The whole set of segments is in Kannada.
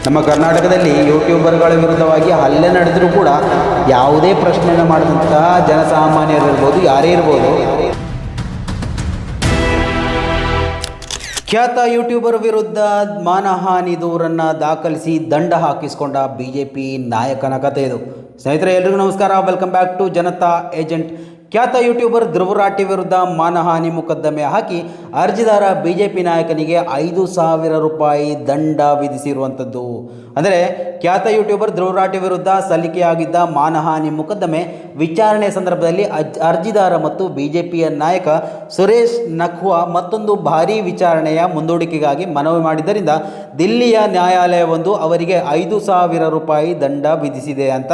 ನಮ್ಮ ಕರ್ನಾಟಕದಲ್ಲಿ ಯೂಟ್ಯೂಬರ್ಗಳ ವಿರುದ್ಧವಾಗಿ ಹಲ್ಲೆ ನಡೆದರೂ ಕೂಡ ಯಾವುದೇ ಪ್ರಶ್ನೆಯನ್ನು ಮಾಡಿದಂತಹ ಜನಸಾಮಾನ್ಯರಿರ್ಬೋದು, ಯಾರೇ ಇರ್ಬೋದು, ಖ್ಯಾತ ಯೂಟ್ಯೂಬರ್ ವಿರುದ್ಧ ಮಾನಹಾನಿ ದೂರನ್ನು ದಾಖಲಿಸಿ ದಂಡ ಹಾಕಿಸಿಕೊಂಡ ಬಿಜೆಪಿ ನಾಯಕನ ಕಥೆ ಇದು. ಸ್ನೇಹಿತರೆ, ಎಲ್ರಿಗೂ ನಮಸ್ಕಾರ. Welcome back to Janata agent. ಖ್ಯಾತ ಯೂಟ್ಯೂಬರ್ ಧ್ರುವ ರಾಠಿ ವಿರುದ್ಧ ಮಾನಹಾನಿ ಮೊಕದ್ದಮೆ ಹಾಕಿ ಅರ್ಜಿದಾರ ಬಿಜೆಪಿ ನಾಯಕನಿಗೆ 5,000 ರೂಪಾಯಿ ದಂಡ ವಿಧಿಸಿರುವಂಥದ್ದು. ಅಂದರೆ ಖ್ಯಾತ ಯೂಟ್ಯೂಬರ್ ಧ್ರುವ ರಾಠಿ ವಿರುದ್ಧ ಸಲ್ಲಿಕೆಯಾಗಿದ್ದ ಮಾನಹಾನಿ ಮೊಕದ್ದಮೆ ವಿಚಾರಣೆ ಸಂದರ್ಭದಲ್ಲಿ ಅರ್ಜಿದಾರ ಮತ್ತು ಬಿಜೆಪಿಯ ನಾಯಕ ಸುರೇಶ್ ನಖ್ವಾ ಮತ್ತೊಂದು ಭಾರೀ ವಿಚಾರಣೆಯ ಮುಂದೂಡಿಕೆಗಾಗಿ ಮನವಿ ಮಾಡಿದ್ದರಿಂದ ದಿಲ್ಲಿಯ ನ್ಯಾಯಾಲಯವೊಂದು ಅವರಿಗೆ 5,000 ರೂಪಾಯಿ ದಂಡ ವಿಧಿಸಿದೆ ಅಂತ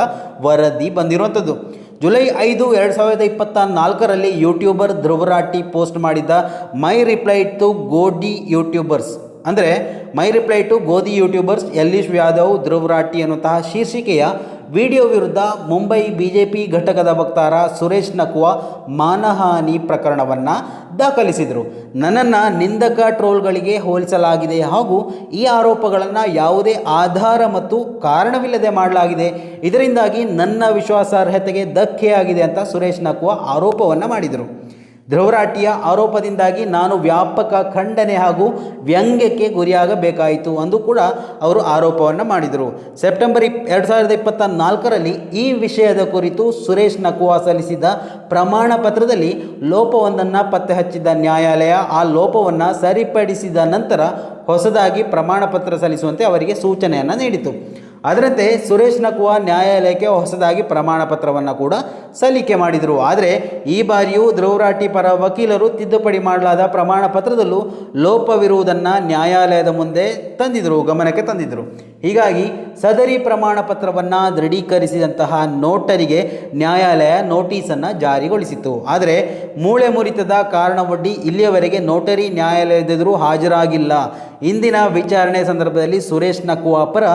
ವರದಿ ಬಂದಿರುವಂಥದ್ದು. July 5, 2024ರಲ್ಲಿ YouTuber Dhruv Rathi post ಮಾಡಿದ್ದ my reply to Godi YouTubers, ಅಂದರೆ ಮೈ ರಿಪ್ಲೈ ಟು ಗೋದಿ ಯೂಟ್ಯೂಬರ್ಸ್ ಯಲ್ಲೀಶ್ ಯಾದವ್ ಧ್ರುವ ರಾಠಿ ಅನ್ನುವಂತಹ ಶೀರ್ಷಿಕೆಯ ವಿಡಿಯೋ ವಿರುದ್ಧ ಮುಂಬೈ ಬಿಜೆಪಿ ಘಟಕದ ವಕ್ತಾರ ಸುರೇಶ್ ನಖ್ವಾ ಮಾನಹಾನಿ ಪ್ರಕರಣವನ್ನು ದಾಖಲಿಸಿದರು. ನನ್ನನ್ನು ನಿಂದಕ ಟ್ರೋಲ್ಗಳಿಗೆ ಹೋಲಿಸಲಾಗಿದೆ ಹಾಗೂ ಈ ಆರೋಪಗಳನ್ನು ಯಾವುದೇ ಆಧಾರ ಮತ್ತು ಕಾರಣವಿಲ್ಲದೆ ಮಾಡಲಾಗಿದೆ. ಇದರಿಂದಾಗಿ ನನ್ನ ವಿಶ್ವಾಸಾರ್ಹತೆಗೆ ಧಕ್ಕೆಯಾಗಿದೆ ಅಂತ ಸುರೇಶ್ ನಖ್ವಾ ಆರೋಪವನ್ನು ಮಾಡಿದರು. ಧ್ರುವ ರಾಠಿಯ ಆರೋಪದಿಂದಾಗಿ ನಾನು ವ್ಯಾಪಕ ಖಂಡನೆ ಹಾಗೂ ವ್ಯಂಗ್ಯಕ್ಕೆ ಗುರಿಯಾಗಬೇಕಾಯಿತು ಎಂದು ಕೂಡ ಅವರು ಆರೋಪವನ್ನು ಮಾಡಿದರು. ಸೆಪ್ಟೆಂಬರ್ 2024ರಲ್ಲಿ ಈ ವಿಷಯದ ಕುರಿತು ಸುರೇಶ್ ನಖ್ವಾ ಸಲ್ಲಿಸಿದ ಪ್ರಮಾಣ ಪತ್ರದಲ್ಲಿ ಲೋಪವೊಂದನ್ನು ಪತ್ತೆ ಹಚ್ಚಿದ್ದ ನ್ಯಾಯಾಲಯ ಆ ಲೋಪವನ್ನು ಸರಿಪಡಿಸಿದ ನಂತರ ಹೊಸದಾಗಿ ಪ್ರಮಾಣ ಪತ್ರ ಸಲ್ಲಿಸುವಂತೆ ಅವರಿಗೆ ಸೂಚನೆಯನ್ನು ನೀಡಿತು. ಅದರಂತೆ ಸುರೇಶ್ ನಖ್ವಾ ನ್ಯಾಯಾಲಯಕ್ಕೆ ಹೊಸದಾಗಿ ಪ್ರಮಾಣ ಪತ್ರವನ್ನು ಕೂಡ ಸಲ್ಲಿಕೆ ಮಾಡಿದರು. ಆದರೆ ಈ ಬಾರಿಯೂ ಧ್ರುವ ರಾಠಿ ಪರ ವಕೀಲರು ತಿದ್ದುಪಡಿ ಮಾಡಲಾದ ಪ್ರಮಾಣ ಪತ್ರದಲ್ಲೂ ಲೋಪವಿರುವುದನ್ನು ನ್ಯಾಯಾಲಯದ ಮುಂದೆ ಗಮನಕ್ಕೆ ತಂದಿದ್ದರು. ಹೀಗಾಗಿ ಸದರಿ ಪ್ರಮಾಣ ಪತ್ರವನ್ನು ದೃಢೀಕರಿಸಿದಂತಹ ನೋಟರಿಗೆ ನ್ಯಾಯಾಲಯ ನೋಟಿಸನ್ನು ಜಾರಿಗೊಳಿಸಿತು. ಆದರೆ ಮೂಳೆ ಮುರಿತದ ಕಾರಣವೊಡ್ಡಿ ಇಲ್ಲಿಯವರೆಗೆ ನೋಟರಿ ನ್ಯಾಯಾಲಯದೆದುರು ಹಾಜರಾಗಿಲ್ಲ. ಇಂದಿನ ವಿಚಾರಣೆ ಸಂದರ್ಭದಲ್ಲಿ ಸುರೇಶ್ ನಖ್ವಾ ಪರ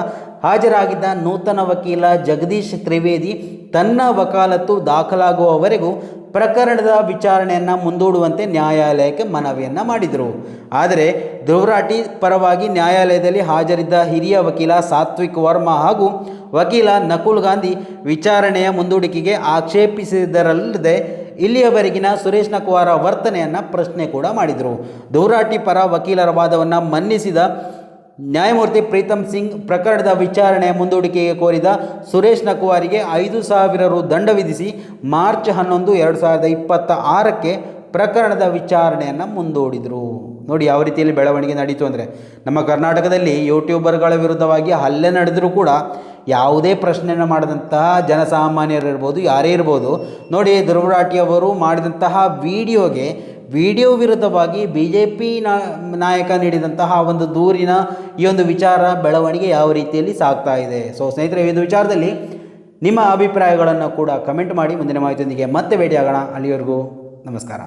ಹಾಜರಾಗಿದ್ದ ನೂತನ ವಕೀಲ ಜಗದೀಶ್ ತ್ರಿವೇದಿ ತನ್ನ ವಕಾಲತ್ತು ದಾಖಲಾಗುವವರೆಗೂ ಪ್ರಕರಣದ ವಿಚಾರಣೆಯನ್ನು ಮುಂದೂಡುವಂತೆ ನ್ಯಾಯಾಲಯಕ್ಕೆ ಮನವಿಯನ್ನು ಮಾಡಿದರು. ಆದರೆ ಧ್ರುವ ರಾಠಿ ಪರವಾಗಿ ನ್ಯಾಯಾಲಯದಲ್ಲಿ ಹಾಜರಿದ್ದ ಹಿರಿಯ ವಕೀಲ ಸಾತ್ವಿಕ್ ವರ್ಮಾ ಹಾಗೂ ವಕೀಲ ನಕುಲ್ ಗಾಂಧಿ ವಿಚಾರಣೆಯ ಮುಂದೂಡಿಕೆಗೆ ಆಕ್ಷೇಪಿಸಿದರಲ್ಲದೆ ಇಲ್ಲಿಯವರೆಗಿನ ಸುರೇಶ್ ನಖ್ವಾರ ವರ್ತನೆಯನ್ನು ಪ್ರಶ್ನೆ ಕೂಡ ಮಾಡಿದರು. ಧ್ರುವ ರಾಠಿ ಪರ ವಕೀಲರ ವಾದವನ್ನು ಮನ್ನಿಸಿದ ನ್ಯಾಯಮೂರ್ತಿ ಪ್ರೀತಮ್ ಸಿಂಗ್ ಪ್ರಕರಣದ ವಿಚಾರಣೆಯ ಮುಂದೂಡಿಕೆಗೆ ಕೋರಿದ ಸುರೇಶ್ ನಖ್ವಾರಿಗೆ 5,000 ರು ದಂಡ ವಿಧಿಸಿ ಮಾರ್ಚ್ 11, 2026ಕ್ಕೆ ಪ್ರಕರಣದ ವಿಚಾರಣೆಯನ್ನು ಮುಂದೂಡಿದರು. ನೋಡಿ ಯಾವ ರೀತಿಯಲ್ಲಿ ಬೆಳವಣಿಗೆ ನಡೀತು ಅಂದರೆ, ನಮ್ಮ ಕರ್ನಾಟಕದಲ್ಲಿ ಯೂಟ್ಯೂಬರ್ಗಳ ವಿರುದ್ಧವಾಗಿ ಹಲ್ಲೆ ನಡೆದರೂ ಕೂಡ ಯಾವುದೇ ಪ್ರಶ್ನೆಯನ್ನು ಮಾಡಿದಂತಹ ಜನಸಾಮಾನ್ಯರಿರ್ಬೋದು, ಯಾರೇ ಇರ್ಬೋದು, ನೋಡಿ ಧ್ರುವ ರಾಠಿ ಅವರು ಮಾಡಿದಂತಹ ವಿಡಿಯೋ ವಿರುದ್ಧವಾಗಿ ಬಿಜೆಪಿ ನಾಯಕ ನೀಡಿದಂತಹ ಒಂದು ದೂರಿನ ಈ ಒಂದು ವಿಚಾರ ಬೆಳವಣಿಗೆ ಯಾವ ರೀತಿಯಲ್ಲಿ ಸಾಗ್ತಾ ಇದೆ. ಸೊ ಸ್ನೇಹಿತರೆ, ಈ ಒಂದು ವಿಚಾರದಲ್ಲಿ ನಿಮ್ಮ ಅಭಿಪ್ರಾಯಗಳನ್ನು ಕೂಡ ಕಮೆಂಟ್ ಮಾಡಿ. ಮುಂದಿನ ಮಾಹಿತಿಯೊಂದಿಗೆ ಮತ್ತೆ ಭೇಟಿಯಾಗೋಣ. ಅಲ್ಲಿವರೆಗೂ ನಮಸ್ಕಾರ.